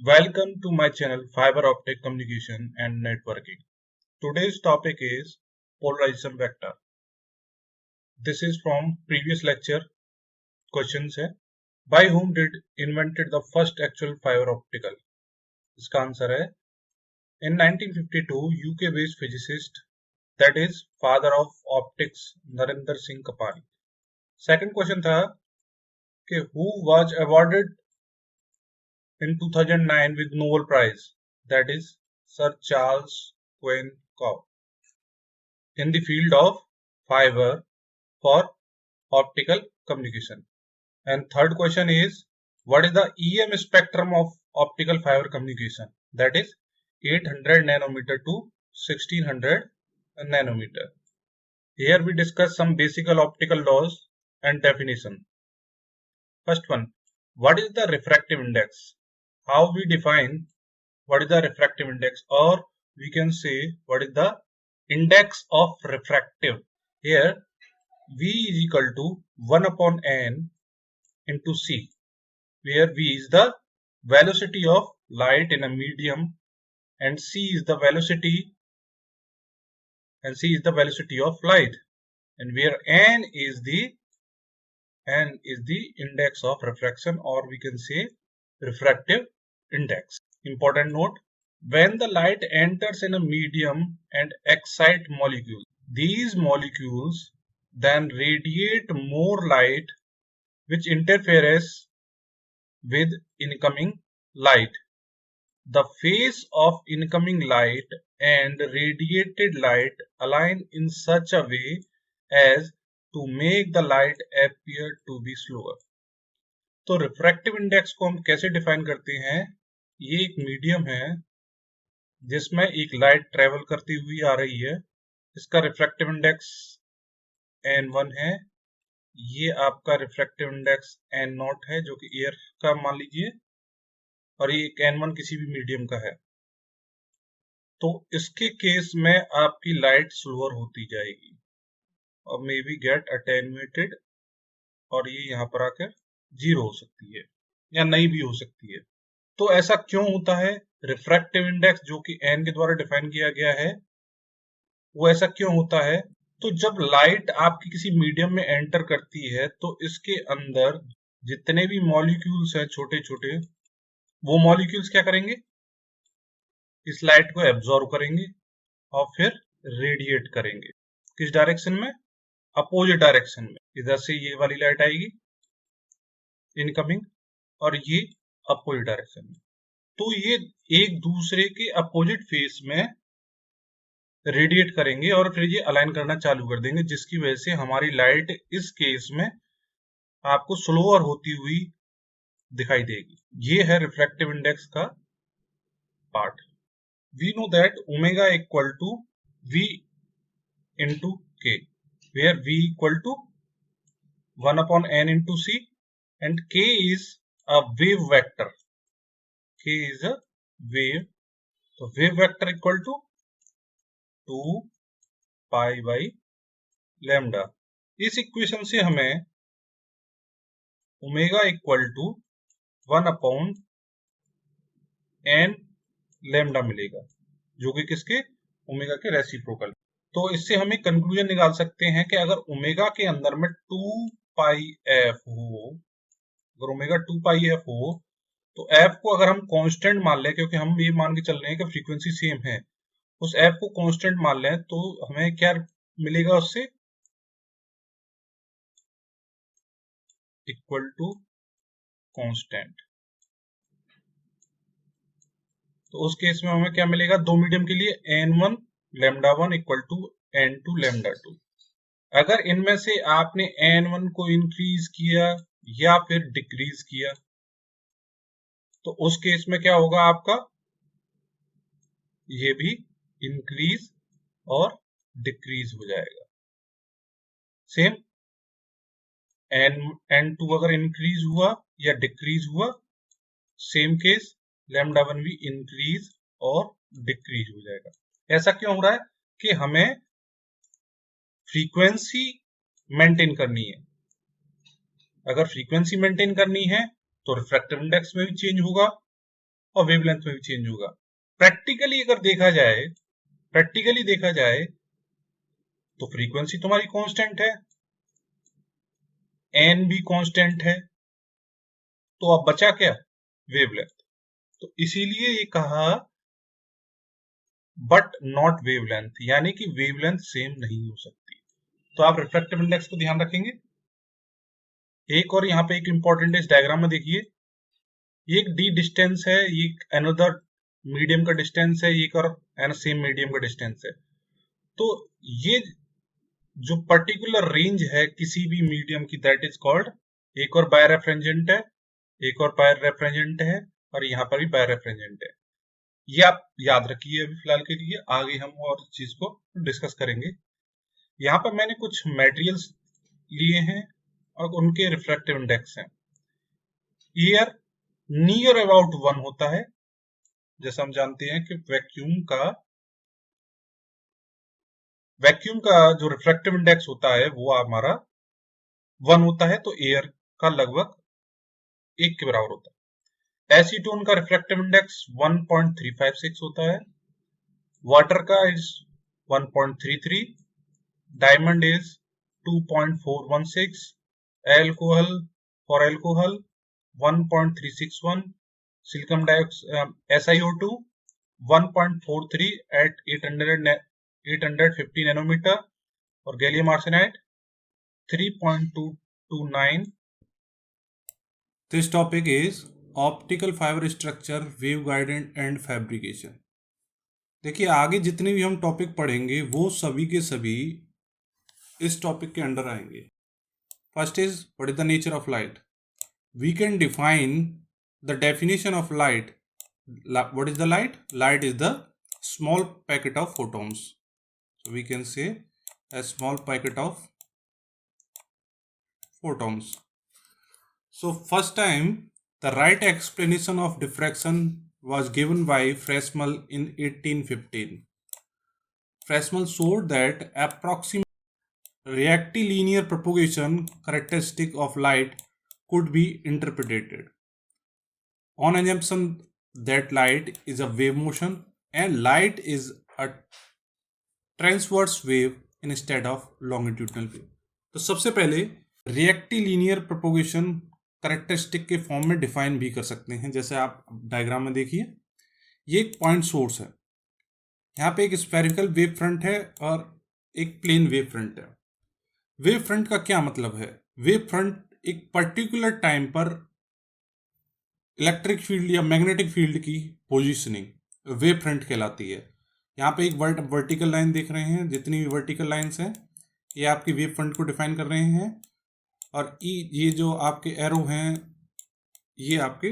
Welcome to my channel Fiber Optic Communication and Networking. Today's topic is polarization vector. This is from previous lecture questions है. By whom did invented the first actual fiber optical? इसका answer है in 1952 UK based physicist that is father of optics Narendra Singh Kapani. Second question था कि who was awarded in 2009 with Nobel Prize, that is Sir Charles Quinn-Cobb, in the field of fiber for optical communication. And third question is, what is the EM spectrum of optical fiber communication? That is 800 nanometer to 1600 nanometer. Here we discuss some basic optical laws and definition. First one, what is the refractive index? How we define what is the refractive index, or we can say what is the index of refractive. Here V is equal to 1 upon n into C, where V is the velocity of light in a medium and C is the velocity of light, and where n is the index of refraction, or we can say refractive index. Important note, when the light enters in a medium and excite molecules, these molecules then radiate more light which interferes with incoming light. The phase of incoming light and radiated light align in such a way as to make the light appear to be slower. तो refractive index को हम कैसे define करते हैं? ये एक medium है जिसमें एक लाइट ट्रेवल करती हुई आ रही है. इसका रिफ्रैक्टिव इंडेक्स n1 है. ये आपका रिफ्रैक्टिव इंडेक्स n0 है जो कि एयर का मान लीजिए, और ये n1 किसी भी मीडियम का है. तो इसके केस में आपकी लाइट स्लोअर होती जाएगी और मे बी गेट अटेन्यूएटेड, और ये यहाँ पर आकर जीरो हो सकती है या नहीं भी हो सकती है. तो ऐसा क्यों होता है? रिफ्रैक्टिव इंडेक्स जो कि n के द्वारा डिफाइन किया गया है, वो ऐसा क्यों होता है? तो जब लाइट आपकी किसी मीडियम में एंटर करती है तो इसके अंदर जितने भी मॉलिक्यूल्स हैं छोटे छोटे, वो मॉलिक्यूल्स क्या करेंगे? इस लाइट को एब्जॉर्ब करेंगे और फिर रेडिएट करेंगे. किस डायरेक्शन में? अपोजिट डायरेक्शन में. इधर से ये वाली लाइट आएगी इनकमिंग और ये अपोजिट डायरेक्शन में. तो ये एक दूसरे के अपोजिट फेस में रेडिएट करेंगे और फिर ये अलाइन करना चालू कर देंगे, जिसकी वजह से हमारी लाइट इस केस में आपको स्लोअर होती हुई दिखाई देगी. ये है रिफ्रैक्टिव इंडेक्स का part. We know that omega equal to V into K, where V equal to 1 upon n into C and K is a wave vector. K is a wave. So wave vector equal to 2 pi by lambda. इस equation से हमें omega equal to 1 upon n lambda मिलेगा, जो कि किसके? Omega के reciprocal. तो इससे हम एक कंक्लूजन निकाल सकते हैं कि अगर ओमेगा के अंदर में 2 पाई f हो, अगर ओमेगा 2 पाई f हो, तो f को अगर हम कांस्टेंट मान लें, क्योंकि हम ये मान के चल रहे हैं कि फ्रीक्वेंसी सेम है, उस f को कांस्टेंट मान लें, तो हमें क्या मिलेगा? उससे इक्वल टू कांस्टेंट. तो उस केस में हमें क्या मिलेगा? दो मीडियम के लिए n1 lambda 1 equal to n2 lambda 2. अगर इनमें से आपने n1 को इंक्रीज किया या फिर डिक्रीज किया, तो उस केस में क्या होगा आपका? ये भी इंक्रीज और डिक्रीज हो जाएगा. सेम n2 अगर इंक्रीज हुआ या डिक्रीज हुआ, सेम केस लैम्डा 1 भी इंक्रीज और डिक्रीज हो जाएगा. ऐसा क्यों हो रहा है? कि हमें फ्रीक्वेंसी मेंटेन करनी है. अगर फ्रीक्वेंसी मेंटेन करनी है तो रिफ्रैक्टिव इंडेक्स में भी चेंज होगा, और वेवलेंथ में भी चेंज होगा। प्रैक्टिकली अगर देखा जाए तो फ्रीक्वेंसी तुम्हारी कांस्टेंट है, एन भी कांस्टेंट है, तो अब बचा क्या? वेवलेंथ। तो इसीलिए ये कहा बट नॉट वेवलेंथ, यानी कि वेवलेंथ सेम नहीं हो सकती। तो आप रिफ्रैक्टिव इंडेक्स को ध्यान रखेंगे। एक और यहाँ पे एक इंपॉर्टेंट है, इस डायग्राम में देखिए, ये एक डी डिस्टेंस है, ये अनदर मीडियम का डिस्टेंस है, एक और सेम मीडियम का डिस्टेंस है। तो ये जो पर्टिकुलर रेंज है किसी भी मीडियम की, दैट इज कॉल्ड, एक और बाय रेफ्रेंजेंट है, एक और बाय रेफ्रेंजेंट है, और यहाँ पर भी बाय रेफ्रेंजेंट है। ये आप याद रखिए अभी फिलहाल के लिए, आगे हम और चीज को डिस्कस करेंगे। यहाँ पर मैंने कुछ मटेरियल्स लिए हैं और उनके रिफ्रैक्टिव इंडेक्स हैं। एयर नियर अबाउट 1 होता है, जैसा हम जानते हैं कि वैक्यूम का जो रिफ्रैक्टिव इंडेक्स होता है वो हमारा 1 होता है, तो एयर का लगभग 1 के बराबर होता है। एसीटोन का रिफ्रैक्टिव इंडेक्स 1.356 होता है, वाटर का is 1.33, diamond is 2.416, alcohol for alcohol 1.361, silicon dioxide SiO2 1.43 at 850 nanometre, और gallium arsenide 3.229। This topic is optical fiber structure, waveguide and fabrication. देखिए आगे जितने भी हम टॉपिक पढ़ेंगे वो सभी के सभी इस टॉपिक के अंडर आएंगे। First is what is the nature of light. We can define the definition of light. What is the light? Light is the small packet of photons. So we can say a small packet of photons. So first time the right explanation of diffraction was given by Fresnel in 1815. Fresnel showed that approximate rectilinear propagation characteristic of light could be interpreted on assumption that light is a wave motion and light is a transverse wave instead of longitudinal wave. तो सबसे पहले rectilinear propagation characteristic के form में define भी कर सकते हैं, जैसे आप डायग्राम में देखिए, ये एक पॉइंट सोर्स है, यहाँ पे एक स्फेरिकल वेव फ्रंट है और एक प्लेन वेव फ्रंट है। वेव फ्रंट का क्या मतलब है? वेव फ्रंट एक पर्टिकुलर टाइम पर इलेक्ट्रिक फील्ड या मैग्नेटिक फील्ड की पोजीशनिंग वेव फ्रंट कहलाती है। यहाँ पे एक वर्टिकल लाइन देख रहे हैं, जितनी भी वर्टिकल लाइंस हैं ये आपकी वेव फ्रंट को डिफाइन कर रहे हैं, और ये जो आपके एरो हैं ये आपके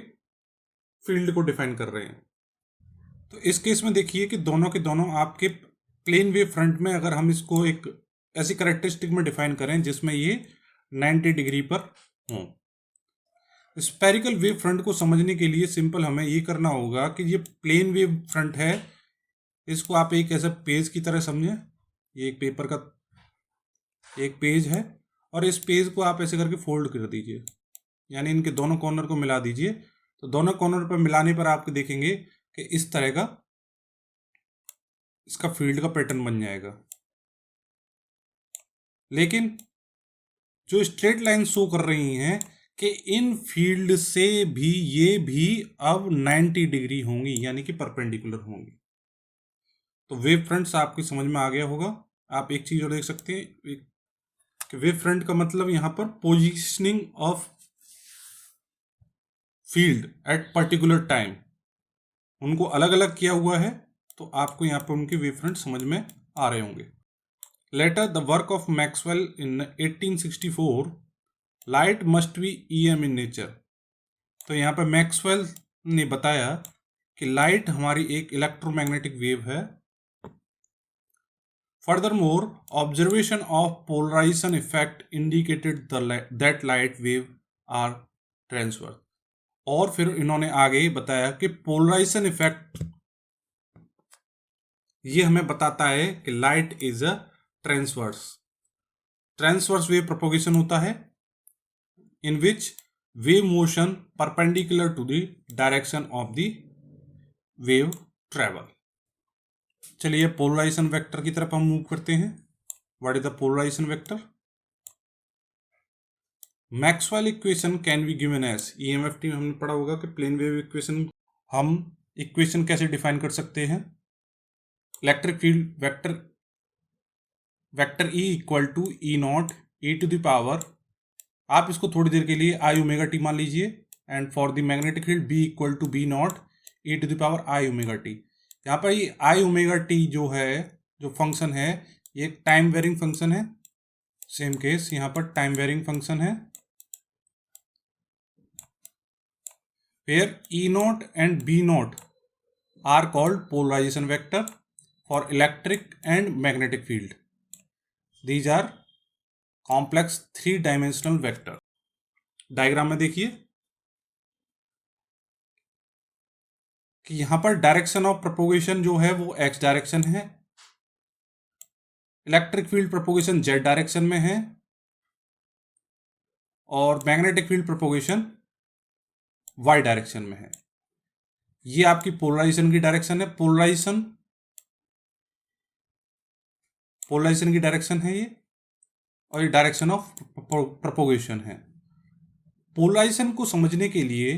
फील्ड को डिफाइन कर रहे हैं। तो इस केस में देखिए कि दोनों के दोनों आपके प्लेन वेव फ्रंट में, अगर हम इसको एक ऐसी करेक्टरिस्टिक में डिफाइन करें जिसमें ये 90 डिग्री पर हों। स्फेरिकल वेव फ्रंट को समझने के लिए सिंपल हमें ये करना होगा कि ये प्लेन वेव फ्रंट है, इसको आप एक ऐसा पेज की तरह समझें। ये एक पेपर का एक पेज है और इस पेज को आप ऐसे करके फोल्ड कर दीजिए, यानी इनके दोनों कॉर्नर को मिला दीजिए। तो दोनों कॉर्नर पर मिलाने पर आप देखेंगे कि इस तरह का इसका फील्ड का पैटर्न बन जाएगा। लेकिन जो स्ट्रेट लाइन शो कर रही हैं कि इन फील्ड से भी ये भी अब 90 डिग्री होंगी, यानी कि परपेंडिकुलर होंगी। तो वेव फ्रंट्स आपकी समझ में आ गया होगा। आप एक चीज और देख सकते हैं कि वेव फ्रंट का मतलब यहाँ पर positioning of field at particular time, उनको अलग अलग किया हुआ है, तो आपको यहाँ पर उनके वेव फ्रंट समझ में आ रहे होंगे। Later the work of Maxwell in 1864, light must be EM in nature. तो यहाँ पर मैक्सवेल ने बताया कि लाइट हमारी एक इलेक्ट्रोमैग्नेटिक वेव है। Furthermore, observation of polarization effect indicated that light wave are transverse. और फिर इन्होंने आगे बताया कि पोलराइजेशन इफेक्ट ये हमें बताता है कि light is a transverse wave propagation होता है, in which wave motion perpendicular to the direction of the wave travel. चलिए पोलराइजेशन वेक्टर की तरफ हम मूव करते हैं। What is the polarisation vector? Maxwell equation can be given as, EMFT में हमने पढ़ा होगा कि प्लेन वेव इक्वेशन, हम इक्वेशन कैसे डिफाइन कर सकते हैं? Electric field vector E equal to E not E to the power, आप इसको थोड़ी देर के लिए आई ओमेगा टी मान लीजिए, and for the magnetic field B equal to B not E to the power I omega t. यहाँ पर ये आई ओमेगा टी जो है, जो फंक्शन है, ये एक टाइम वेरिंग फंक्शन है। सेम केस यहाँ पर टाइम वेरिंग फंक्शन है। where E naught and B naught are called polarization vector for electric and magnetic field. These are complex 3-dimensional vector. Diagram में देखिए कि यहां पर डायरेक्शन ऑफ प्रोपोगेशन जो है वो x डायरेक्शन है, electric field propagation z direction में है, और magnetic field propagation y direction में है। ये आपकी पोलराइजेशन की डायरेक्शन है। पोलराइजेशन की डायरेक्शन है ये, और ये डायरेक्शन ऑफ प्रोपोगेशन है। पोलराइजेशन को समझने के लिए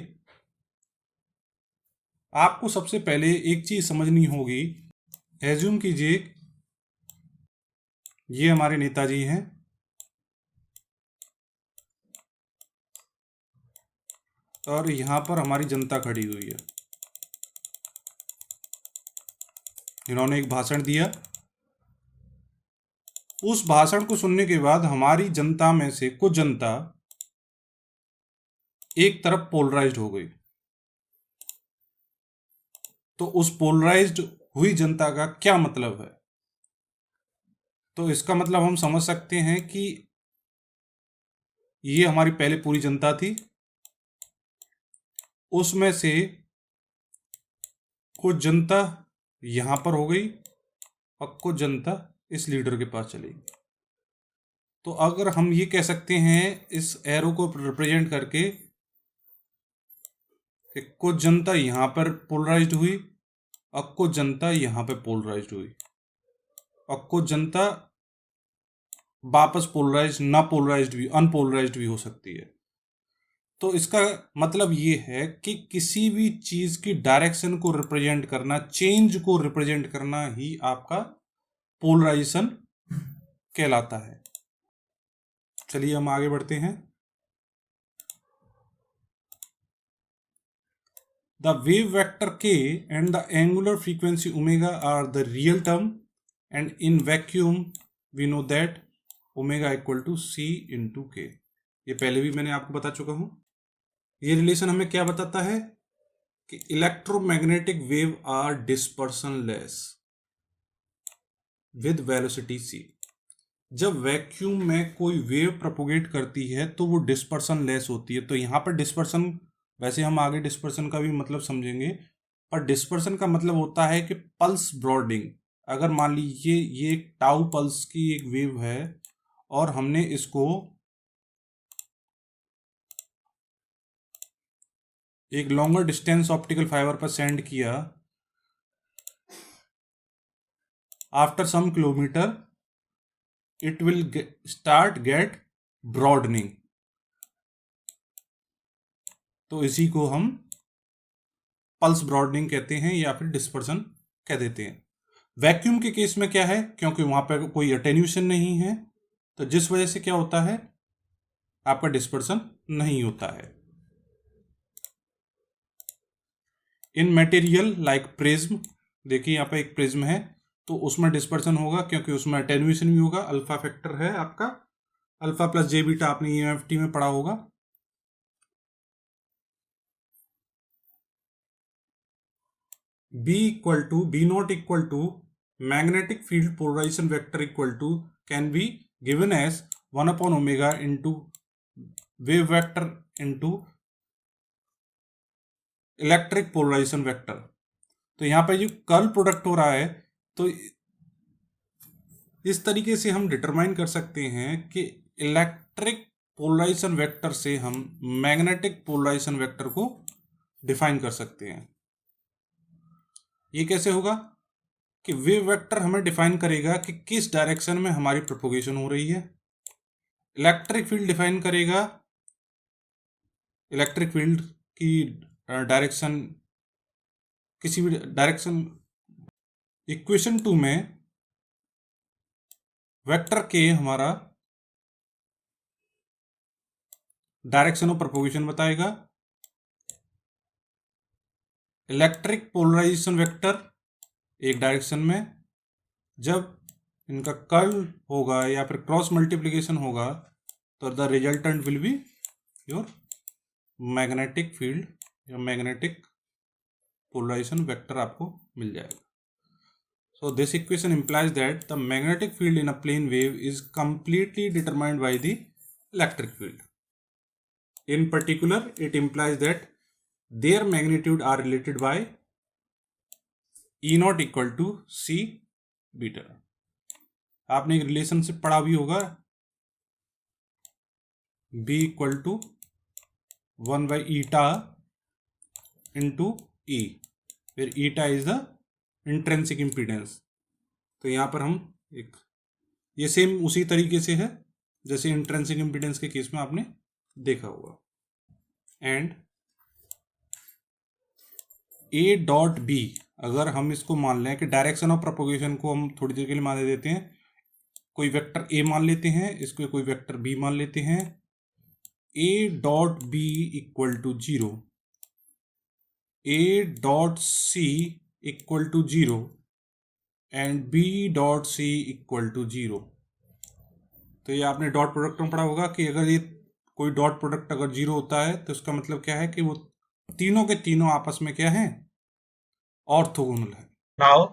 आपको सबसे पहले एक चीज समझनी होगी। एज्यूम कीजिए ये हमारे नेताजी हैं, और यहां पर हमारी जनता खड़ी हुई है। इन्होंने एक भाषण दिया। उस भाषण को सुनने के बाद हमारी जनता में से कुछ जनता एक तरफ पोलराइज्ड हो गई। तो उस पोलराइज्ड हुई जनता का क्या मतलब है? तो इसका मतलब हम समझ सकते हैं कि ये हमारी पहले पूरी जनता थी, उसमें से कुछ जनता यहां पर हो गई और कुछ जनता इस लीडर के पास चली गई। तो अगर हम ये कह सकते हैं इस एरो को रिप्रेजेंट करके कि कुछ जनता यहां पर पोलराइज्ड हुई और कुछ जनता यहां पर पोलराइज्ड हुई और कुछ जनता वापस पोलराइज्ड, ना पोलराइज्ड भी, अनपोलराइज्ड भी हो सकती है। तो इसका मतलब ये है कि किसी भी चीज की डायरेक्शन को रिप्रेजेंट करना, चेंज को रिप्रेजेंट करना ही आपका पोलराइजेशन कहलाता है। चलिए हम आगे बढ़ते हैं। The wave vector k and the angular frequency omega are the real term, and in vacuum we know that omega equal to c into k. ये पहले भी मैंने आपको बता चुका हूं। ये रिलेशन हमें क्या बताता है कि electromagnetic wave are dispersionless with velocity c। जब वैक्यूम में कोई वेव प्रोपोगेट करती है तो वो डिस्पर्सन लेस होती है। तो यहाँ पर डिस्पर्सन, वैसे हम आगे डिस्पर्सन का भी मतलब समझेंगे, पर डिस्पर्सन का मतलब होता है कि पल्स ब्रॉडनिंग। अगर मान लीजिए ये एक टाउ पल्स की एक वेव है और हमने इसको एक लॉन्गर डिस्टेंस ऑप्टिकल फाइबर पर सेंड किया, after some kilometre it will start get broadening। तो इसी को हम पल्स ब्रॉडनिंग कहते हैं या फिर डिस्पर्सन कह देते हैं। वैक्यूम के केस में क्या है, क्योंकि वहां पर कोई अटेन्यूएशन नहीं है, तो जिस वजह से क्या होता है, आपका डिस्पर्सन नहीं होता है। इन मटेरियल लाइक प्रिज्म, देखिए यहाँ पे एक प्रिज्म है तो उसमें डिस्पर्सन होगा क्योंकि उसमें अटेन्यूएशन भी होगा। अल्फा फैक्टर है आपका, अल्फा प्लस जे बीटा, आपने ईएमएफटी में पढ़ा होगा। B not equal to magnetic field polarisation vector equal to can be given as 1/ओमेगा into wave vector into electric polarization vector. तो यहां पर जो कर्ल प्रोडक्ट हो रहा है, तो इस तरीके से हम डिटरमाइन कर सकते हैं कि इलेक्ट्रिक पोलराइजेशन वेक्टर से हम मैग्नेटिक पोलराइजेशन वेक्टर को डिफाइन कर सकते हैं। ये कैसे होगा कि वेव वेक्टर हमें डिफाइन करेगा कि किस डायरेक्शन में हमारी प्रोपोगेशन हो रही है। इलेक्ट्रिक फील्ड डिफाइन करेगा इलेक्ट्रिक फील्ड की डायरेक्शन, किसी भी डायरेक्शन। इक्वेशन 2 में वेक्टर के हमारा डायरेक्शन ऑफ प्रोपोगेशन बताएगा। इलेक्ट्रिक पोलराइजेशन वेक्टर एक डायरेक्शन में, जब इनका कर्ल होगा या फिर क्रॉस मल्टीप्लिकेशन होगा तो the resultant will be your magnetic field या मैग्नेटिक पोलराइजेशन वेक्टर आपको मिल जाएगा। So this equation implies that the magnetic field in a plane wave is completely determined by the electric field. In particular, it implies that their magnitude are related by E naught equal to C beta. आपने एक relationship पढ़ा भी होगा, B equal to 1 by eta into E, where eta is the intrinsic impedance. तो यहाँ पर हम एक ये सेम उसी तरीके से है जैसे इंट्रेंसिक इम्पीडेंस के केस में आपने देखा होगा। एंड ए डॉट बी, अगर हम इसको मान लें कि डायरेक्शन ऑफ प्रोपोगेशन को हम थोड़ी देर के लिए मान देते हैं, कोई वेक्टर ए मान लेते हैं, इसको कोई वेक्टर बी मान लेते हैं। A dot B equal to 0, A dot C equal to 0 and B dot C equal to 0। तो ये आपने डॉट प्रोडक्ट में पढ़ा होगा कि अगर ये कोई डॉट प्रोडक्ट अगर 0 होता है तो इसका मतलब क्या है कि वो तीनों के तीनों आपस में क्या है, ऑर्थोगोनल है। Now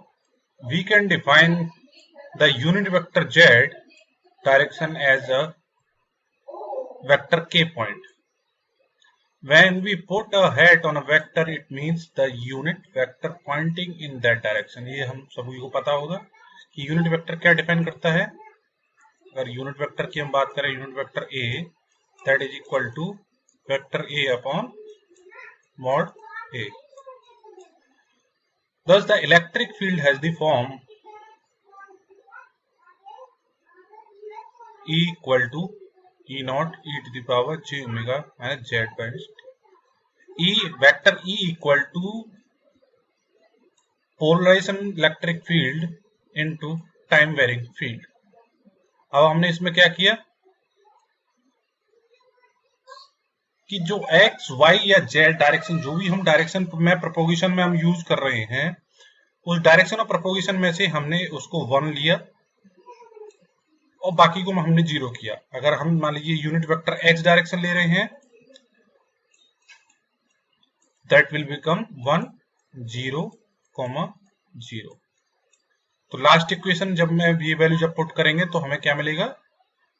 we can define the unit vector Z direction as a vector के point. When we put a hat on a vector, it means the unit vector pointing in that direction. ये हम सभी को पता होगा कि unit vector क्या define करता है। अगर यूनिट वेक्टर की हम बात करें, unit vector A, that is equal to vector A upon mod A. Thus, the electric field has the form E equal to E naught e to the power j omega minus z minus t. E vector E equal to polarization electric field into time varying field. अब हमने इसमें क्या किया कि जो x, y या z direction, जो भी हम डायरेक्शन में प्रोपोगेशन में हम यूज कर रहे हैं, उस डायरेक्शन ऑफ प्रोपोगेशन में से हमने उसको 1 लिया और बाकी को हमने 0 किया। अगर हम मान लीजिए यूनिट वेक्टर x डायरेक्शन ले रहे हैं, दैट विल बिकम 1 0 0। तो लास्ट इक्वेशन जब मैं ये वैल्यू जब पुट करेंगे तो हमें क्या मिलेगा,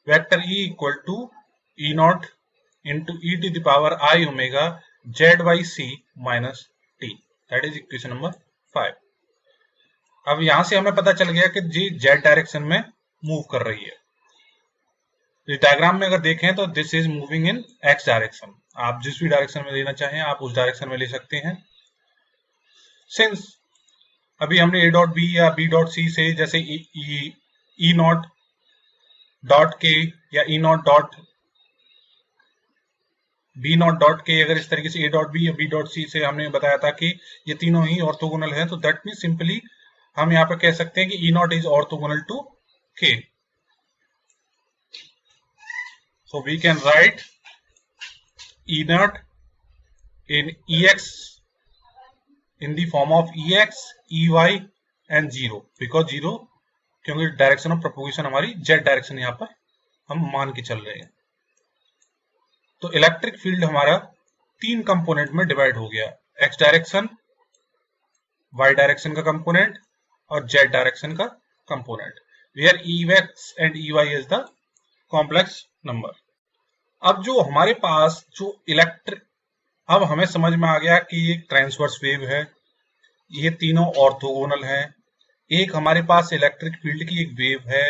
vector E equal to E not into e to the power I omega z by c minus t, that is equation number 5। अब यहां से हमें पता चल गया कि जी z डायरेक्शन में मूव कर रही है। इस डायग्राम में अगर देखें तो this is moving in x direction. आप जिस भी डायरेक्शन में लेना चाहें आप उस डायरेक्शन में ले सकते हैं। सिंस अभी हमने a डॉट बी या b डॉट सी से जैसे e नॉट डॉट के या e not dot b not dot के, अगर इस तरीके से a डॉट बी या b डॉट सी से हमने बताया था कि ये तीनों ही ऑर्थोगोनल हैं, तो दैट मीन सिंपली हम यहाँ पे कह सकते हैं कि e not is orthogonal to k. So we can write E naught in Ex in the form of Ex, Ey and 0, because 0 क्योंकि डायरेक्शन ऑफ प्रोपोगेशन हमारी z डायरेक्शन यहाँ पर हम मान के चल रहे हैं। तो इलेक्ट्रिक फील्ड हमारा 3 कंपोनेंट में डिवाइड हो गया, x डायरेक्शन, y डायरेक्शन का कंपोनेंट और z डायरेक्शन का component, where Ex and Ey is the complex number. अब जो हमारे पास जो इलेक्ट्रिक, अब हमें समझ में आ गया कि ये ट्रांसवर्स वेव है, ये तीनों ऑर्थोगोनल है, एक हमारे पास इलेक्ट्रिक फील्ड की एक वेव है,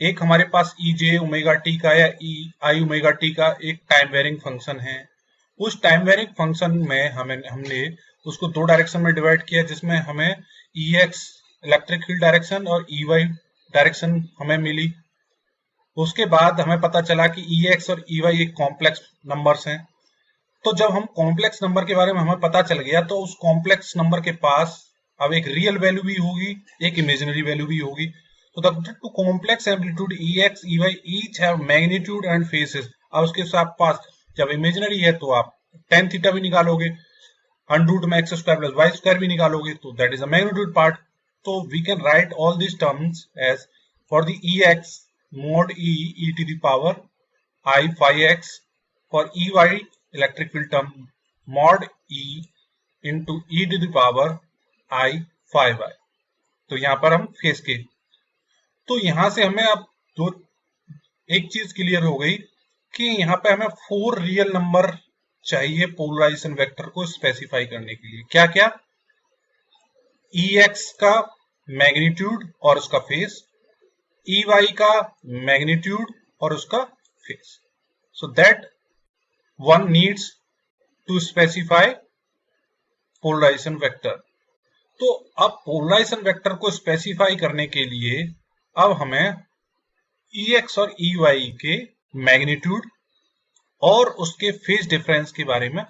एक हमारे पास ई जे ओमेगा टी का या ई आई ओमेगा टी का एक टाइम वेरिंग फंक्शन है, उस टाइम वेरिंग फंक्शन में हमने उसको दो डायरेक्शन में डिवाइड किया, जिसमें हमें EX इलेक्ट्रिक फील्ड डायरेक्शन और EY डायरेक्शन हमें मिली। उसके बाद हमें पता चला कि EX और EY एक कॉम्प्लेक्स नंबर्स हैं। तो जब हम कॉम्प्लेक्स नंबर के बारे में हमें पता चल गया, तो उस कॉम्प्लेक्स नंबर के पास अब एक रियल वैल्यू भी होगी, एक इमेजिनरी वैल्यू भी होगी। तो the two complex amplitude EX EY each have magnitude and faces. अब उसके साथ पास जब इमेजिनरी है तो आप tan थीटा भी निकालोगे, अंडर में x square plus Y square भी निकालोगे, तो that is a magnitude part. तो we can write all this terms as for the EX mod e to the power I phi x, for EY electric field term mod e into e to the power I phi y। तो यहां पर हम face के, तो यहां से हमें अब दो एक चीज क्लियर हो गई कि यहाँ पे हमें 4 रियल नंबर चाहिए पोलराइजेशन वेक्टर को स्पेसिफाई करने के लिए। क्या क्या? EX का मैग्नीट्यूड और उसका फेस, EY का मैग्नीट्यूड और उसका face. So that one needs to specify polarization vector। तो अब polarization vector को स्पेसिफाई करने के लिए अब हमें EX और EY के मैग्नीट्यूड और उसके फेज डिफरेंस के बारे में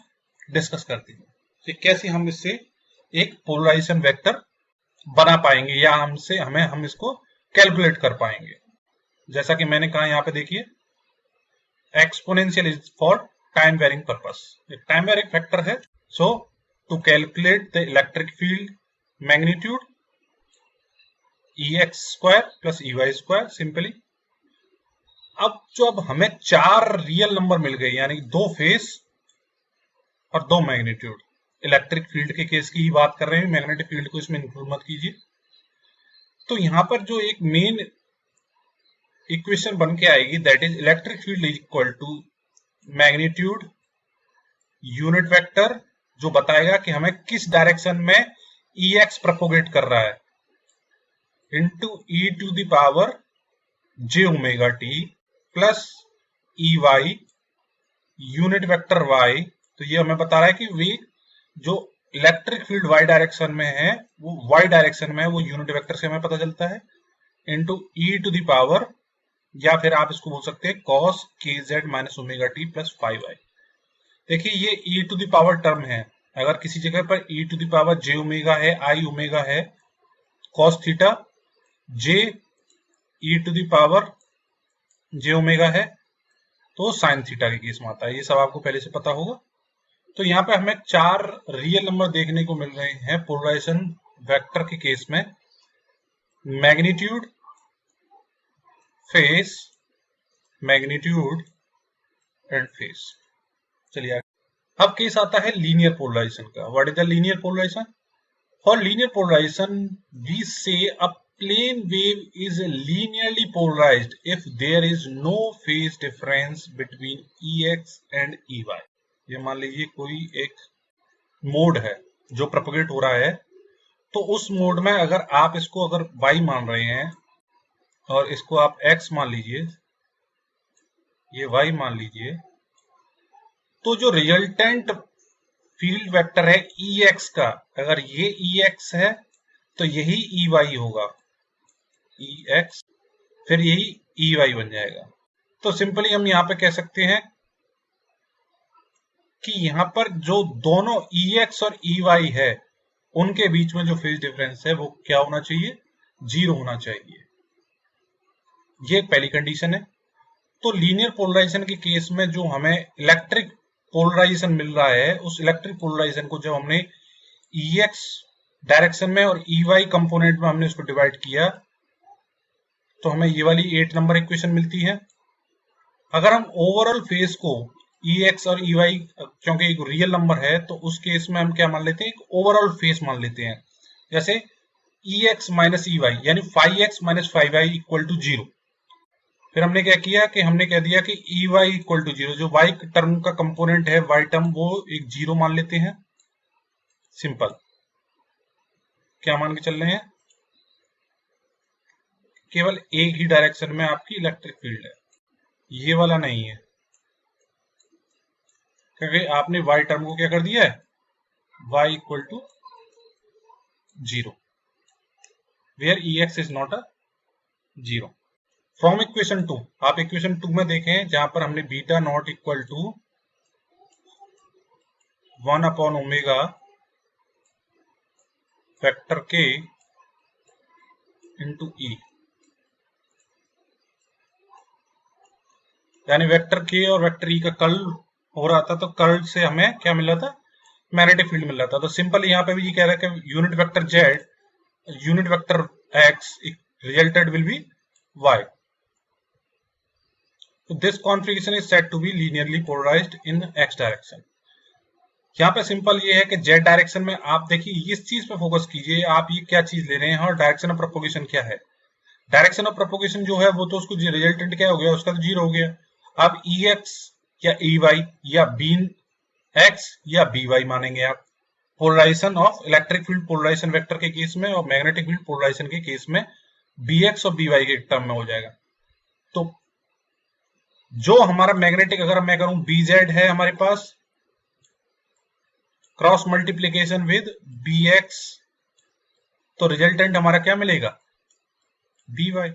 डिस्कस करते हैं कि कैसे हम इससे एक पोलराइजेशन वेक्टर बना पाएंगे या हम इसको कैलकुलेट कर पाएंगे। जैसा कि मैंने कहा, यहाँ पे देखिए exponential is for time varying purpose, एक टाइम वेरिंग फैक्टर है। So to calculate the electric field magnitude EX square plus EY square simply. अब हमें 4 रियल नंबर मिल गए, यानी 2 फेस और 2 मैग्नीट्यूड। इलेक्ट्रिक फील्ड के केस की ही बात कर रहे हैं, मैग्नेटिक फील्ड को इसमें इंक्लूड मत कीजिए। तो यहां पर जो एक मेन इक्वेशन बन के आएगी, that is electric field is equal to magnitude unit vector, जो बताएगा कि हमें किस डायरेक्शन में EX प्रोपोगेट कर रहा है, into e to the power j omega t plus EY unit vector y। तो ये हमें बता रहा है कि वे जो इलेक्ट्रिक फील्ड y डायरेक्शन में है वो y डायरेक्शन में है, वो यूनिट वेक्टर से हमें पता चलता है, into e to the power, या फिर आप इसको बोल सकते हैं cos kz minus omega t plus 5y। देखिए ये e to the power term है, अगर किसी जगह पर e to the power j omega है, i ओमेगा है, cos theta j e to the power j omega है, तो साइन थीटा के केस में आता है। ये सब आपको पहले से पता होगा। तो यहाँ पे हमें 4 रियल नंबर देखने को मिल रहे हैं पोलराइजेशन वेक्टर के केस में, magnitude, phase, magnitude and phase. चलिए अब केस आता है लीनियर पोलराइजेशन का। What is the linear polarization? For linear polarization we say a plane wave is linearly polarized if there is no phase difference between EX and EY। ये मान लीजिए कोई एक मोड है जो प्रोपोगेट हो रहा है, तो उस मोड में अगर आप इसको अगर y मान रहे हैं और इसको आप x मान लीजिए, ये y मान लीजिए, तो जो रिजल्टेंट फील्ड वेक्टर है EX का, अगर ये EX है तो यही EY होगा, EX फिर यही EY बन जाएगा। तो सिंपली हम यहां पे कह सकते हैं कि यहां पर जो दोनों EX और EY है उनके बीच में जो फेज डिफरेंस है वो क्या होना चाहिए? 0 होना चाहिए। ये पहली कंडीशन है। तो लीनियर पोलराइजेशन के केस में जो हमें इलेक्ट्रिक पोलराइजेशन मिल रहा है, उस इलेक्ट्रिक पोलराइजेशन को जब हमने EX डायरेक्शन में और EY कंपोनेंट में हमने उसको डिवाइड किया, तो हमें ये वाली 8 नंबर इक्वेशन मिलती है। अगर हम ओवरऑल फेज को EX और EY, क्योंकि एक रियल नंबर है, तो उस केस में हम क्या मान लेते हैं? एक ओवरऑल फेज मान लेते हैं। जैसे EX माइनस EY यानी 5x minus 5y equal to 0। फिर हमने क्या किया कि हमने कह दिया कि EY इक्वल टू 0, जो y टर्म का कंपोनेंट है, y टर्म, वो एक 0 मान लेते हैं। सिंपल। क्या मान के चल रहे हैं? केवल एक ही डायरेक्शन में आपकी इलेक्ट्रिक फील्ड है, ये वाला नहीं है। क्योंकि आपने y टर्म को क्या कर दिया है, y equal to 0, where ex is not a 0। From equation 2, आप इक्वेशन 2 में देखें जहां पर हमने beta not equal to 1 upon omega vector k into E, यानी वेक्टर k और वेक्टर ई का कर्ल हो रहा था, तो कर्ल से हमें क्या मिल रहा था, मैग्नेटिक फील्ड मिल रहा था। तो सिंपल यहाँ पे भी ये कह रहा है कि unit vector z, unit vector x resulted will be y। So this configuration is said to be linearly polarized in x direction। यहाँ पे सिंपल ये है कि z डायरेक्शन में आप देखिए इस चीज पे फोकस कीजिए, आप ये क्या चीज ले रहे हैं और डायरेक्शन ऑफ प्रोपोगेशन क्या है। डायरेक्शन ऑफ प्रोपोगेशन जो है वो तो उसको रिजल्टेंट क्या हो गया, उसका तो 0 हो गया। अब ex या ey या बीन x या by मानेंगे आप polarisation of electric field polarisation vector के केस में, और मैग्नेटिक फील्ड पोलराइजेशन के केस में bx और by के टर्म में हो जाएगा। तो जो हमारा मैग्नेटिक, अगर मैं करूं bz है हमारे पास, क्रॉस मल्टीप्लीकेशन विद bx, तो रिजल्टेंट हमारा क्या मिलेगा, by।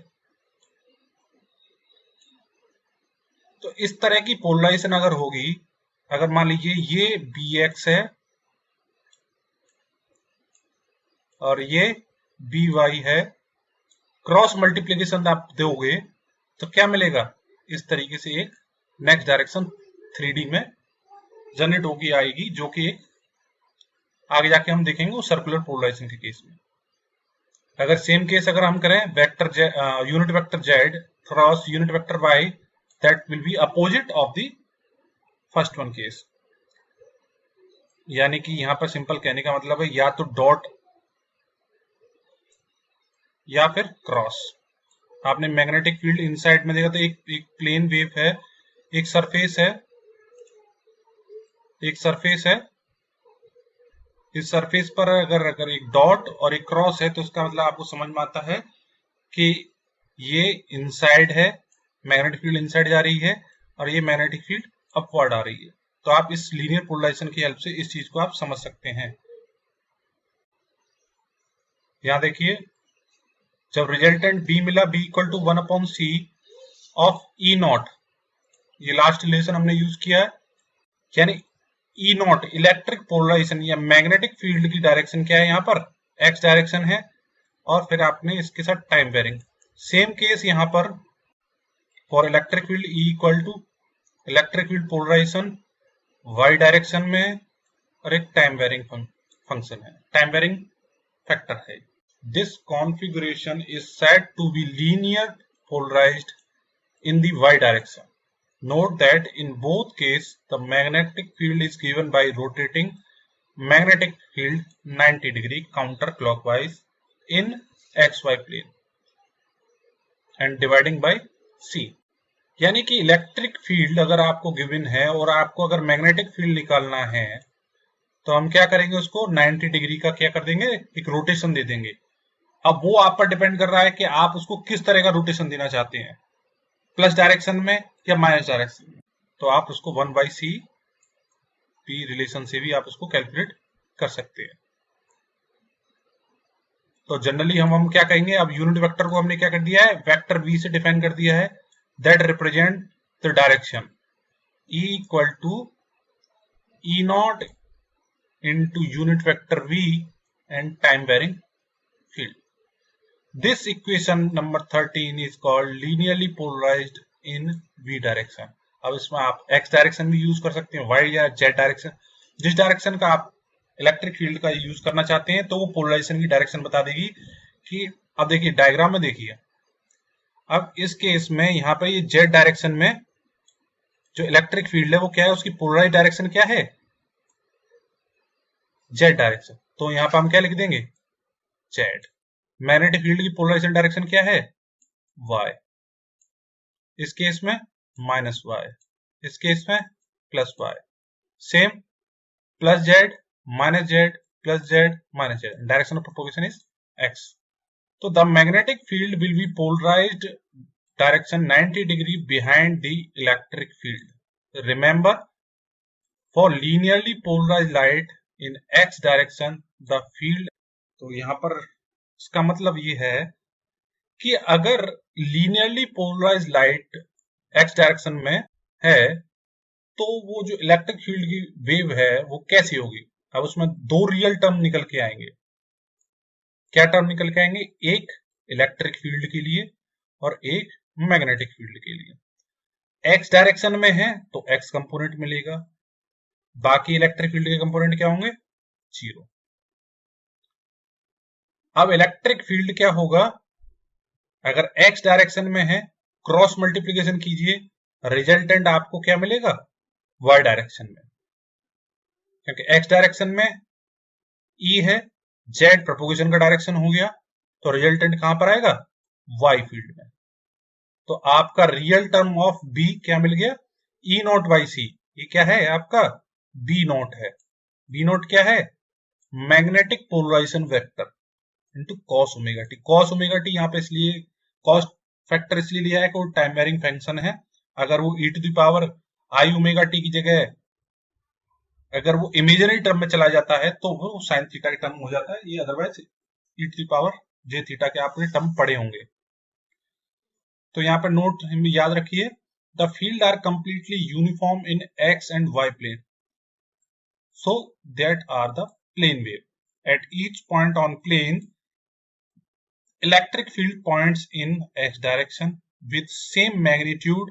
तो इस तरह की पोलराइजेशन अगर होगी, अगर मान लीजिए ये bx है और ये by है, क्रॉस मल्टीप्लीकेशन आप दोगे तो क्या मिलेगा, इस तरीके से एक नेक्स्ट डायरेक्शन 3D में जनरेट होगी आएगी, जो कि एक आगे जाके हम देखेंगे वो सर्कुलर पोलराइजेशन के केस में। अगर सेम केस अगर हम करें vector unit vector z cross unit vector y, that will be opposite of the first one case. यानी कि यहां पर सिंपल कहने का मतलब है या तो डॉट या फिर क्रॉस। आपने मैग्नेटिक फील्ड इनसाइड में देखा तो एक प्लेन वेव है, एक सरफेस है, एक सरफेस है, इस सरफेस पर अगर एक डॉट और एक क्रॉस है तो इसका मतलब आपको समझ में आता है कि ये इनसाइड है, मैग्नेटिक फील्ड इनसाइड जा रही है और ये मैग्नेटिक फील्ड अपवर्ड आ रही है। तो आप इस लीनियर पोलराइजेशन की हेल्प से इस चीज को आप समझ सकते हैं। यहां देखिए जब रिजल्टेंट B मिला, B equal to 1/c of E not, ये लास्ट रिलेशन हमने यूज किया है, यानी E नॉट इलेक्ट्रिक पोलराइजेशन या मैग्नेटिक फील्ड की डायरेक्शन क्या है, यहाँ पर x डायरेक्शन है, और फिर आपने इसके साथ टाइम वेरिंग। सेम केस यहाँ पर for electric field E equal to electric field polarisation y direction में, और एक टाइम वेरिंग फंक्शन है, टाइम वेरिंग फैक्टर है। This configuration is said to be linear polarized in the y direction. Note that in both cases the magnetic field is given by rotating magnetic field 90 degree counterclockwise in xy plane and dividing by c। यानी कि electric field अगर आपको given है और आपको अगर magnetic field निकालना है तो हम क्या करेंगे, उसको 90 डिग्री का क्या कर देंगे, एक रोटेशन दे देंगे। अब वो आप पर डिपेंड कर रहा है कि आप उसको किस तरह का रोटेशन देना चाहते हैं, प्लस डायरेक्शन में या माइनस डायरेक्शन में। तो आप उसको 1/c p रिलेशन से भी आप उसको कैलकुलेट कर सकते हैं। तो जनरली हम क्या कहेंगे, अब यूनिट वेक्टर को हमने क्या कर दिया है, वेक्टर v से डिफाइन कर दिया है, that represent the direction E equal to E not into unit vector v and time varying field। This equation number 13 is called linearly polarized in v direction। अब इसमें आप x डायरेक्शन भी use कर सकते हैं, y या z direction, जिस direction का आप इलेक्ट्रिक फील्ड का यूज करना चाहते हैं तो वो पोलराइजेशन की डायरेक्शन बता देगी। कि अब देखिए डायग्राम में देखिए, अब इस केस में यहाँ पे ये z डायरेक्शन में जो इलेक्ट्रिक फील्ड है वो क्या है, उसकी पोलराइज डायरेक्शन क्या है, z डायरेक्शन। तो यहाँ पे हम क्या लिख देंगे, z। मैग्नेटिक फील्ड की पोलराइजेशन डायरेक्शन क्या है, y। इस केस में -y, इस केस में +y। Same +z -z +z -z, direction of propagation is x। तो the magnetic field will be polarised direction 90 degree behind the electric field. Remember for linearly polarised light in X direction the field. तो यहाँ पर इसका मतलब ये है कि अगर linearly polarised light X direction में है तो वो जो इलेक्ट्रिक फील्ड की वेव है वो कैसी होगी। अब उसमें दो रियल टर्म निकल के आएंगे। क्या टर्म निकल के आएंगे? एक इलेक्ट्रिक फील्ड के लिए और एक मैग्नेटिक फील्ड के लिए। एक्स डायरेक्शन में है तो एक्स कंपोनेंट मिलेगा, बाकी इलेक्ट्रिक फील्ड के कंपोनेंट क्या होंगे? जीरो। अब इलेक्ट्रिक फील्ड क्या होगा? अगर एक्स डायरेक्शन में है, क्रॉस मल्टीप्लीकेशन कीजिए, रिजल्टेंट आपको क्या मिलेगा? वाई डायरेक्शन में, क्योंकि एक्स डायरेक्शन में ई है, जेड प्रोपोगेशन का डायरेक्शन हो गया, तो रिजल्टेंट कहां पर आएगा? वाई फील्ड में। तो आपका रियल टर्म ऑफ बी क्या मिल गया? E not by C. ये क्या है आपका? बी नॉट है। बी नॉट क्या है? Magnetic polarisation vector into cos omega t. Cos omega t यहाँ पे इसलिए कॉस फैक्टर इसलिए लिया है कि वो टाइम वेरिंग फंक्शन है। अगर वो E to the power I omega T की जगह अगर वो इमेजिनरी टर्म में चला जाता है तो वो साइन थीटा का टर्म हो जाता है। ये otherwise e to the power j theta के आपने टर्म पढ़े होंगे। तो यहाँ पे नोट याद रखिए, the field are completely uniform in X and Y plane, so that are the plane wave. At each point on plane, electric field points in x direction with same magnitude.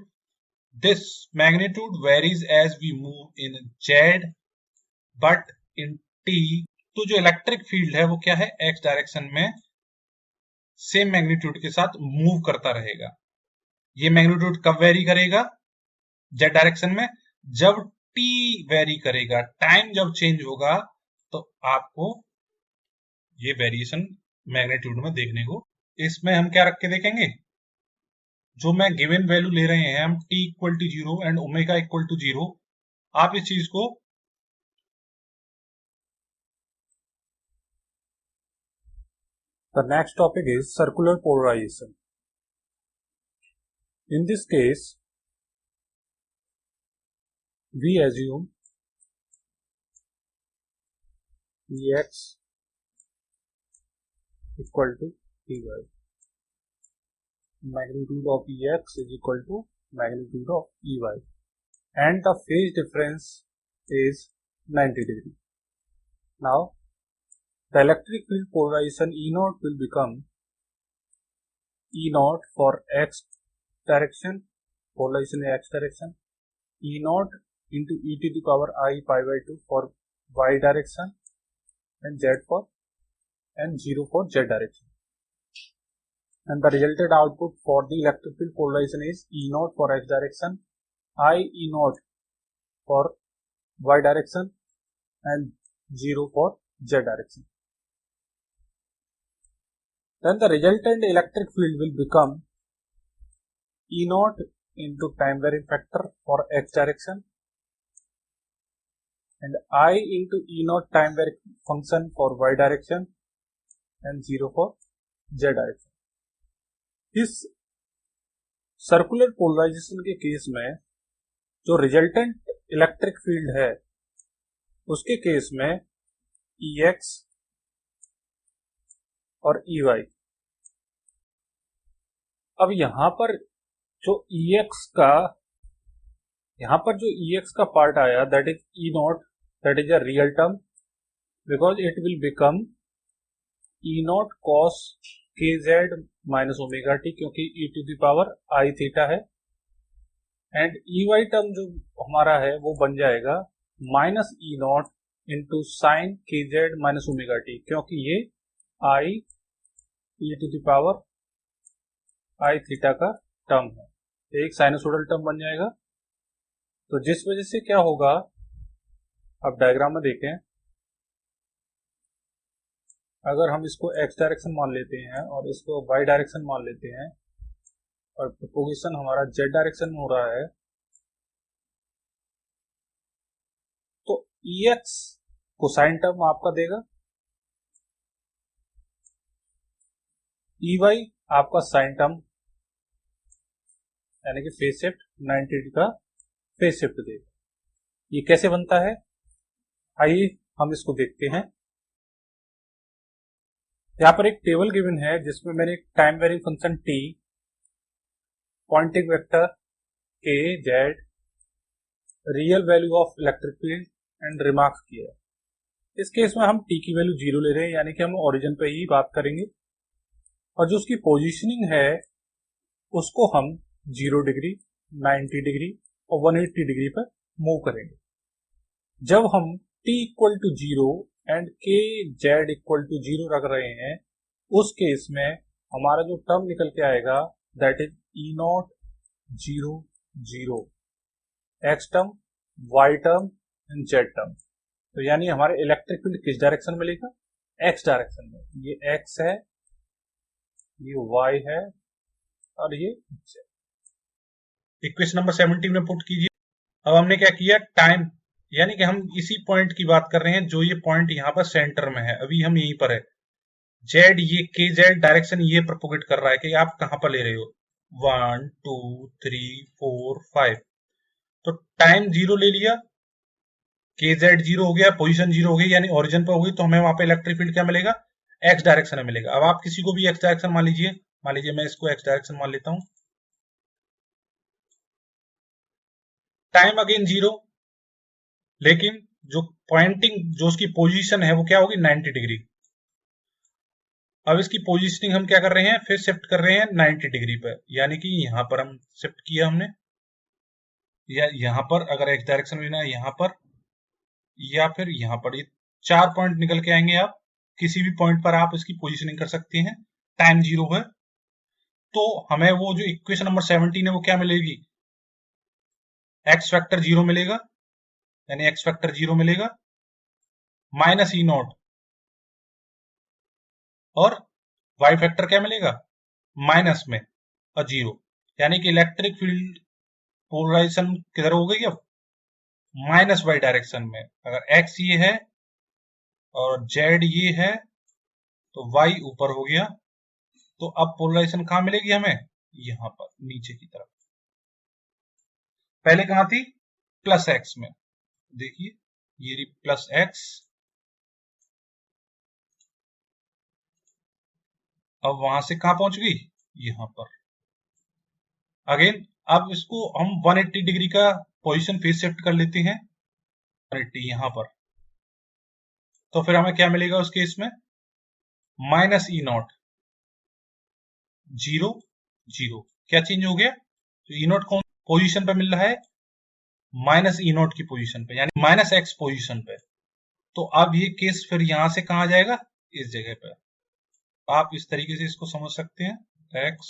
This magnitude varies as we move in z, but in t, तो जो electric field है वो क्या है? x direction में same magnitude के साथ move करता रहेगा। ये मैग्नीट्यूड कब वेरी करेगा? z डायरेक्शन में। जब t वेरी करेगा, टाइम जब चेंज होगा, तो आपको ये वेरिएशन मैग्नीट्यूड में देखने को। इसमें हम क्या रख के देखेंगे? जो मैं गिवन वैल्यू ले रहे हैं हम t equal to 0 and omega equal to 0, आप इस चीज को The next topic is circular polarization. In this case, we assume Ex equal to Ey. Magnitude of Ex is equal to magnitude of Ey, and the phase difference is 90 degree. Now, the electric field polarization E naught will become E naught for x direction, polarization in x direction, E naught into e to the power I pi by 2 for y direction, and z for and 0 for z direction. And the resulted output for the electric field polarization is E naught for x direction, I E naught for y direction, and 0 for z direction. Then the resultant electric field will become E naught into time varying factor for x direction and I into E naught time varying function for y direction and 0 for z direction. इस circular polarisation के case में जो resultant electric field है उसके case में Ex और Ey। अब यहां पर जो Ex का पार्ट आया, that is E not, that is a real term because it will become E not cos kz minus omega t, क्योंकि e to the power i theta है। एंड Ey टर्म जो हमारा है वो बन जाएगा minus E not into sine kz minus omega t, क्योंकि ये i e to the power i theta का टर्म है, एक साइनसोइडल टर्म बन जाएगा। तो जिस वजह से क्या होगा, अब डायग्राम में देखें, अगर हम इसको x डायरेक्शन मान लेते हैं और इसको y डायरेक्शन मान लेते हैं और प्रोपोगेशन हमारा z डायरेक्शन में हो रहा है, तो Ex कोसाइन टर्म आपका देगा, Ey आपका साइन टर्म यानी कि फेज शिफ्ट 90 डिग्री का फेज शिफ्ट देगा। ये कैसे बनता है, आइए हम इसको देखते हैं। यहाँ पर एक टेबल गिवन है जिसमें मैंने एक time varying function t, pointing vector k, z, real value of electric field and remarks किया है। इस केस में हम t की वैल्यू 0 ले रहे हैं, यानी कि हम ओरिजिन पे ही बात करेंगे, और जो उसकी पोजीशनिंग है उसको हम 0 डिग्री, 90 डिग्री और 180 डिग्री पर मूव करेंगे। जब हम t equal to 0 and k z equal to 0 रख रहे हैं, उस केस में हमारा जो टर्म निकल के आएगा that is E0 0 0, x term, y term and z term. तो यानी हमारे इलेक्ट्रिक फील्ड किस डायरेक्शन में मिलेगा, x डायरेक्शन में। ये x है, ये y है और ये z। इक्वेशन नंबर 17 में पुट कीजिए। अब हमने क्या किया, टाइम, यानी कि हम इसी पॉइंट की बात कर रहे हैं जो ये पॉइंट यहाँ पर सेंटर में है, अभी हम यहीं पर है। जेड, ये के जेड डायरेक्शन ये प्रोपोगेट कर रहा है कि आप कहां पर ले रहे हो, 1 2 3 4 5। तो टाइम 0 ले लिया, के जेड 0 हो गया, पोजीशन 0 हो गई, यानी ओरिजिन पर हो गई, तो हमें वहां पे इलेक्ट्रिक फील्ड क्या मिलेगा, एक्स डायरेक्शन में मिलेगा। अब आप किसी को भी एक्स डायरेक्शन मान लीजिए मैं इसको एक्स डायरेक्शन मान लेता हूं। टाइम अगेन 0, लेकिन जो पॉइंटिंग, जो उसकी पोजीशन है वो क्या होगी, 90 डिग्री। अब इसकी पोजीशनिंग हम क्या कर रहे हैं, फिर शिफ्ट कर रहे हैं 90 डिग्री पर, यानी कि यहां पर हम शिफ्ट किया हमने, या यहां पर अगर एक्स डायरेक्शन में लेना है यहां पर, या फिर यहां पर। ये 4 पॉइंट निकल के आएंगे, आप किसी भी पॉइंट पर आप इसकी पोजीशनिंग कर सकते हैं। टाइम 0 है, तो हमें वो जो इक्वेशन नंबर 17 है वो क्या मिलेगी, एक्स फैक्टर 0 मिलेगा, यानी एक्स फैक्टर 0 मिलेगा, माइनस E0, और y फैक्टर क्या मिलेगा, माइनस में और 0, यानी कि इलेक्ट्रिक फील्ड पोलराइजेशन किधर हो गई, अब माइनस y डायरेक्शन में। अगर x ये है और z ये है तो y ऊपर हो गया, तो अब पोलराइजेशन कहां मिलेगी हमें, यहां पर नीचे की तरफ। पहले कहां थी, प्लस x में, देखिए ये रही प्लस x, अब वहां से कहां पहुंच गई, यहां पर। अगेन अब इसको हम 180 डिग्री का पोजीशन फेस शिफ्ट कर लेते हैं, 180 यहां पर, तो फिर हमें क्या मिलेगा उस केस में, माइनस E0, 0 0, क्या चेंज हो गया, तो E0 कौन पोजीशन पे मिल रहा है, माइनस E0 की पोजीशन पे, यानी माइनस x पोजीशन पे। तो अब ये केस फिर यहां से कहां जाएगा, इस जगह पे। आप इस तरीके से इसको समझ सकते हैं, x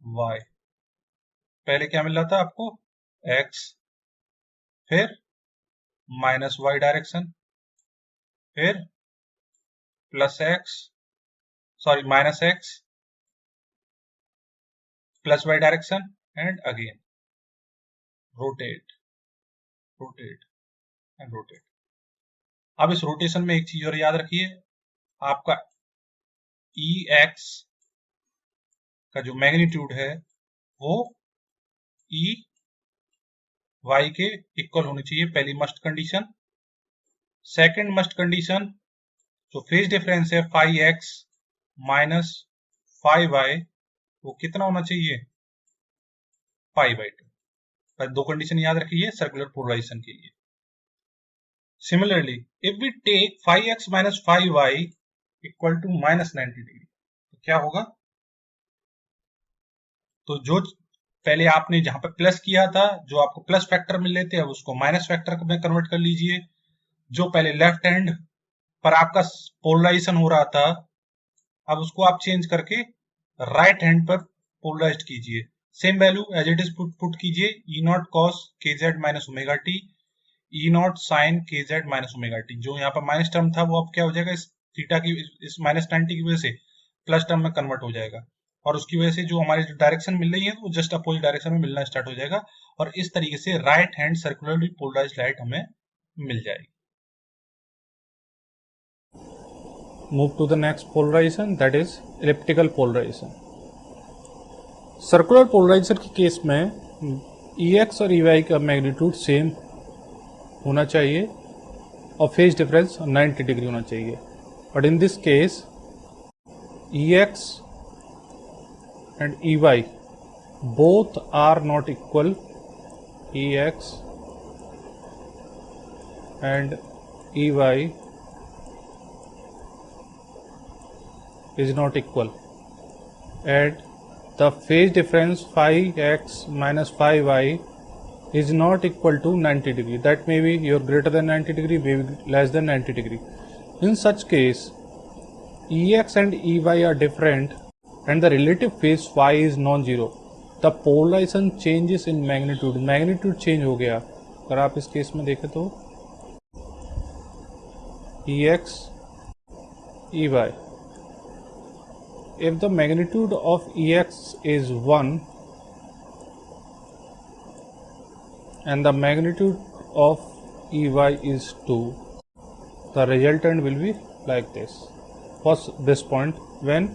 y, पहले क्या मिल रहा था आपको, x, फिर माइनस y डायरेक्शन, फिर plus x, sorry minus x, plus y direction, and again rotate rotate and rotate. अब इस रोटेशन में एक चीज और याद रखिए, आपका Ex का जो मैग्नीट्यूड है वो Ey के इक्वल होनी चाहिए, पहली must condition. Second must condition, जो फेज डिफरेंस है phi X minus phi Y, वो कितना होना चाहिए, पाई बाई 2। दो कंडीशन याद रखिए सर्कुलर पोलराइजेशन के लिए। Similarly if we take phi X minus phi Y equal to minus 90 degree, तो क्या होगा, तो जो पहले आपने जहां पे प्लस किया था, जो आपको प्लस फैक्टर मिल रहे थे, अब उसको माइनस फैक्टर में कन्वर्ट कर लीजिए। जो पहले लेफ्ट हैंड पर आपका पोलराइजेशन हो रहा था, अब उसको आप चेंज करके राइट हैंड पर पोलराइज कीजिए। Same value as it is put कीजिए, E0 cos kz minus omega t, E0 sin kz minus omega t. जो यहाँ पर माइनस टर्म था वो अब क्या हो जाएगा, इस थीटा की, इस माइनस 90 की वजह से प्लस टर्म में कन्वर्ट हो जाएगा, और उसकी वजह से जो हमारी जो डायरेक्शन मिल रही है वो जस्ट अपोजिट डायरेक्शन में मिलना स्टार्ट हो जाएगा, और इस तरीके से right hand circularly polarised light हमें मिल जाएगी। Move to the next polarization, that is elliptical polarization. Circular polarisation के केस में EX और EY का मैग्नीट्यूड सेम होना चाहिए और फेज डिफरेंस 90 डिग्री होना चाहिए. But in this case EX and EY both are not equal. EX and EY is not equal, and the phase difference phi x minus phi y is not equal to 90 degree. That may be your greater than 90 degree, maybe less than 90 degree. In such case, EX and EY are different and the relative phase phi is non-zero. The polarization changes in magnitude. Magnitude change हो गया. अगर आप इस case में देखें तो EX, EY. If the magnitude of EX is 1 and the magnitude of EY is 2, the resultant will be like this. What's this point when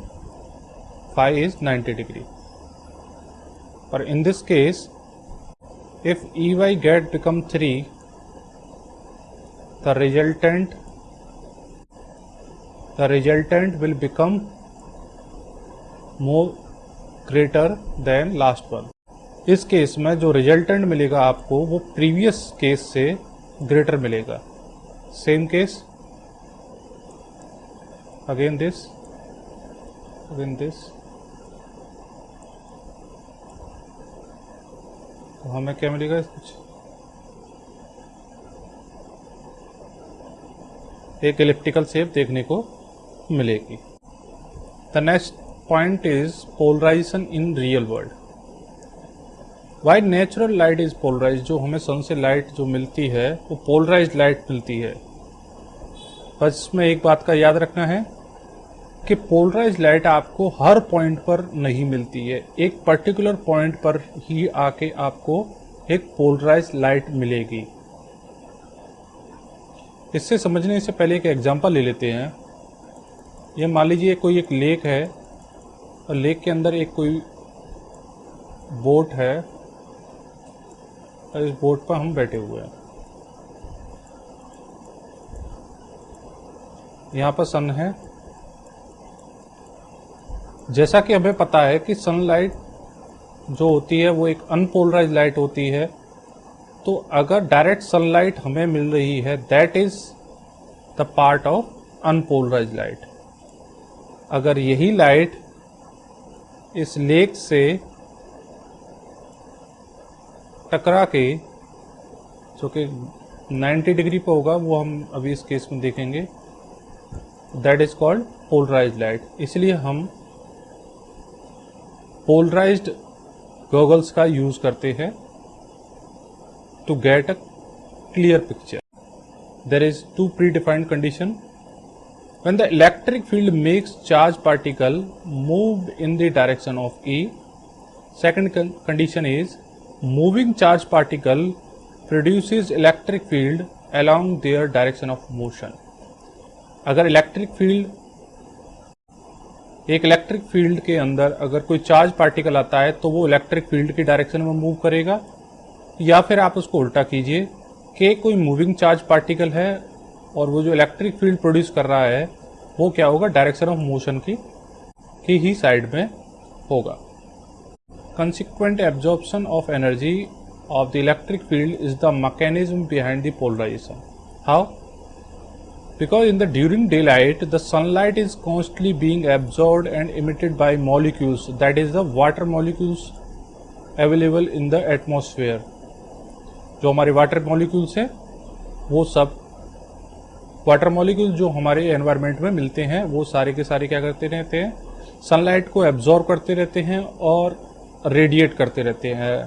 phi is 90 degree? But in this case, if EY get become 3, the resultant will become more greater than last one. इस case में जो resultant मिलेगा आपको वो previous case से greater मिलेगा. Same case, again this, तो हमें क्या मिलेगा? कुछ एक इलिप्टिकल शेप देखने को मिलेगी. The next point is polarization in real world. Why natural light is polarized? जो हमें सन से लाइट जो मिलती है वो पोलराइज्ड लाइट मिलती है. बस इसमें एक बात का याद रखना है कि पोलराइज्ड लाइट आपको हर पॉइंट पर नहीं मिलती है. एक पर्टिकुलर पॉइंट पर ही आके आपको एक पोलराइज्ड लाइट मिलेगी. इससे समझने से पहले एक एग्जांपल ले लेते हैं. ये मान लीजिए कोई एक लेक है और लेक के अंदर एक कोई बोट है और इस बोट पर हम बैठे हुए हैं. यहाँ पर सन है. जैसा कि हमें पता है कि सनलाइट जो होती है वो एक अनपोलराइज्ड लाइट होती है. तो अगर डायरेक्ट सनलाइट हमें मिल रही है that is the part of unpolarised light. अगर यही लाइट इस लेक से टकरा के जो कि 90 डिग्री पर होगा वो हम अभी इस केस में देखेंगे, that is called polarised light. इसलिए हम पोलराइज्ड गॉगल्स का यूज करते हैं to get a clear picture. There is 2 predefined condition. When the electric field makes charged particle move in the direction of E, second condition is moving charged particle produces electric field along their direction of motion. अगर एक electric field के अंदर अगर कोई charge particle आता है तो वो इलेक्ट्रिक फील्ड की डायरेक्शन में मूव करेगा. या फिर आप उसको उल्टा कीजिए कि कोई मूविंग चार्ज पार्टिकल है और वो जो इलेक्ट्रिक फील्ड प्रोड्यूस कर रहा है वो क्या होगा? डायरेक्शन ऑफ मोशन की ही साइड में होगा. Consequent absorption of energy of the electric field is the mechanism behind the polarisation. How? Because in the during daylight the sunlight is constantly being absorbed and emitted by molecules, that is the water molecules available in the atmosphere. जो हमारे water molecules हैं वो सब water molecule जो हमारे environment में मिलते हैं वो सारे के सारे क्या करते रहते हैं? सनलाइट को एब्जॉर्ब करते रहते हैं और रेडिएट करते रहते हैं.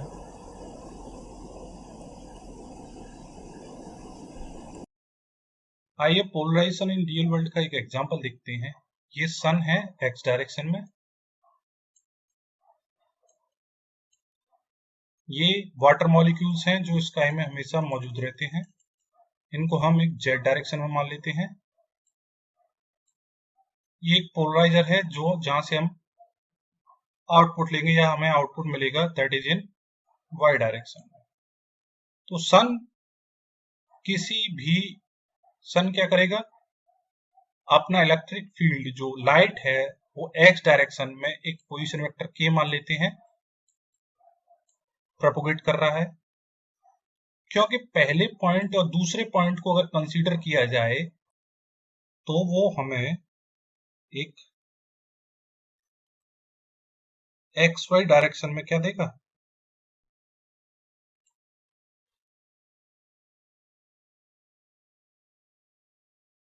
आइए पोलराइजेशन इन रियल वर्ल्ड का एक एग्जांपल देखते हैं. ये सन है एक्स डायरेक्शन में, ये वाटर मॉलिक्यूल्स हैं जो स्काई में हमेशा मौजूद रहते हैं. इनको हम एक जेड डायरेक्शन में मान लेते हैं. ये एक पोलराइजर है जो जहां से हम आउटपुट लेंगे या हमें आउटपुट मिलेगा that is in y direction में। तो सन क्या करेगा, अपना इलेक्ट्रिक फील्ड जो लाइट है वो x डायरेक्शन में एक पोजीशन वेक्टर k मान लेते हैं, प्रोपोगेट कर रहा है। क्योंकि पहले पॉइंट और दूसरे पॉइंट को अगर कंसीडर किया जाए तो वो हमें एक XY डायरेक्शन में क्या देगा,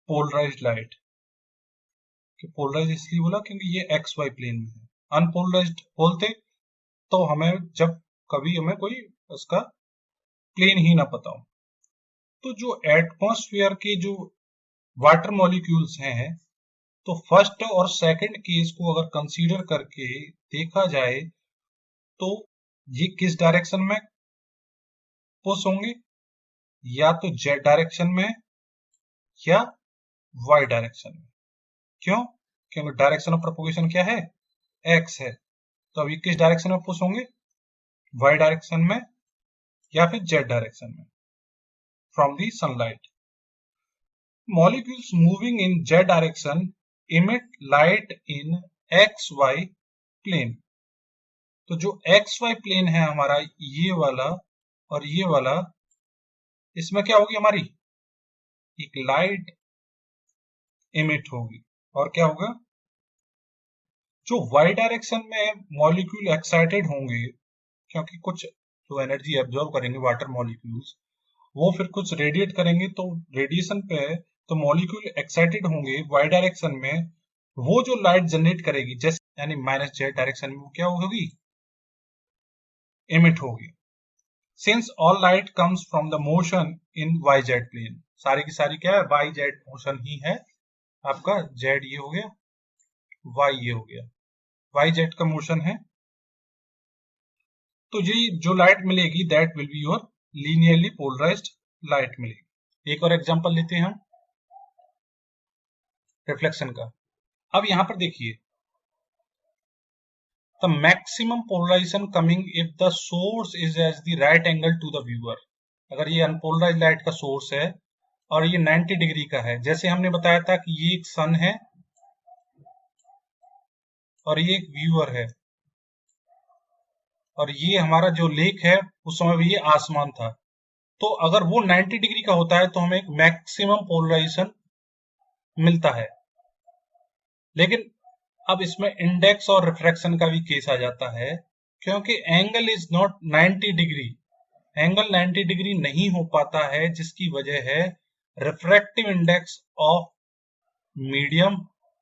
पोलराइज्ड लाइट। पोलराइज इसलिए बोला क्योंकि ये XY प्लेन में है। अनपोलराइज्ड बोलते तो हमें जब कभी हमें कोई उसका प्लेन ही ना पता हो। तो जो एटमॉस्फेयर के जो वाटर मॉलिक्यूल्स हैं, तो फर्स्ट और सेकंड केस को अगर कंसीडर करके देखा जाए तो ये किस डायरेक्शन में पुश होंगे, या तो जेड डायरेक्शन में या वाई डायरेक्शन में। क्यों? क्योंकि डायरेक्शन ऑफ प्रोपगेशन क्या है, एक्स है। तो अब ये किस डायरेक्शन में पुश होंगे, वाई डायरेक्शन में या फिर जेड डायरेक्शन में, from the sunlight. Molecules moving in z direction emit light in xy plane। तो जो xy प्लेन है हमारा ये वाला और ये वाला, इसमें क्या होगी, हमारी एक लाइट इमिट होगी। और क्या होगा, जो y डायरेक्शन में मॉलिक्यूल एक्साइटेड होंगे, क्योंकि कुछ जो एनर्जी एब्जॉर्ब करेंगे वाटर मॉलिक्यूल्स, वो फिर कुछ रेडिएट करेंगे, तो रेडिएशन पे तो मॉलिक्यूल एक्साइटेड होंगे y डायरेक्शन में, वो जो लाइट जनरेट करेगी जैसे यानी माइनस जेड डायरेक्शन में, वो क्या होगी, इमिट होगी। Since all light comes from the motion in Y Z plane, सारी की सारी क्या है, वाई जेड मोशन ही है आपका। जेड ये हो गया, वाई ये हो गया, वाई जेड का मोशन है। तो ये जो लाइट मिलेगी that will be your linearly polarised light मिलेगी। एक और एग्जांपल लेते हैं हम रिफ्लेक्शन का। अब यहां पर देखिए, the maximum polarisation coming if the source is as the right angle to the viewer. अगर ये अनपोलराइज्ड लाइट का सोर्स है और ये 90 डिग्री का है, जैसे हमने बताया था कि ये एक सन है और ये एक व्यूअर है, और ये हमारा जो लेक है उस समय भी ये आसमान था। तो अगर वो 90 डिग्री का होता है तो हमें एक मैक्सिमम पोलराइजेशन मिलता है। लेकिन अब इसमें इंडेक्स और रिफ्रैक्शन का भी केस आ जाता है, क्योंकि angle is not 90 degree, angle 90 degree नहीं हो पाता है, जिसकी वजह है रिफ्रैक्टिव इंडेक्स ऑफ मीडियम,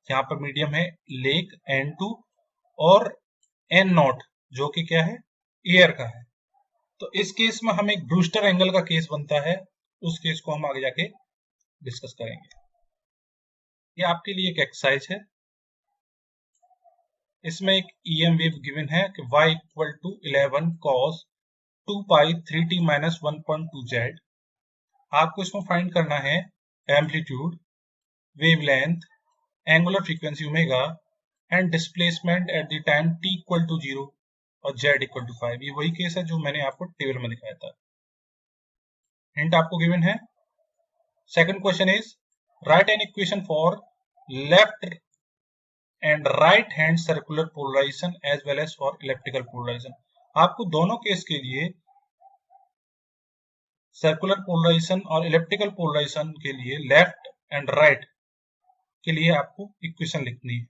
यहाँ पर मीडियम है लेक N2, और N0 जो कि क्या है, एयर का है। तो इस केस में हमें एक ब्रूस्टर एंगल का केस बनता है, उस केस को हम आगे जाके डिस्कस करेंगे। ये आपके लिए एक एक्सरसाइज है, इसमें एक EM वेव गिवन है कि y इक्वल टू 11 cos 2 pi 3t minus 1.2 z। आपको इसमें फाइंड करना है amplitude, wavelength, angular frequency omega and displacement at the time t equal to 0 और z इक्वल टू 5। ये वही केस है जो मैंने आपको टेबल में दिखाया था। हिंट आपको गिवन है। Second question is write an equation for left and right hand circular polarisation as well as for elliptical polarisation. आपको दोनों केस के लिए, सर्कुलर पोलराइजेशन और इलेप्टिकल पोलराइजेशन के लिए, लेफ्ट एंड राइट के लिए आपको इक्वेशन लिखनी है।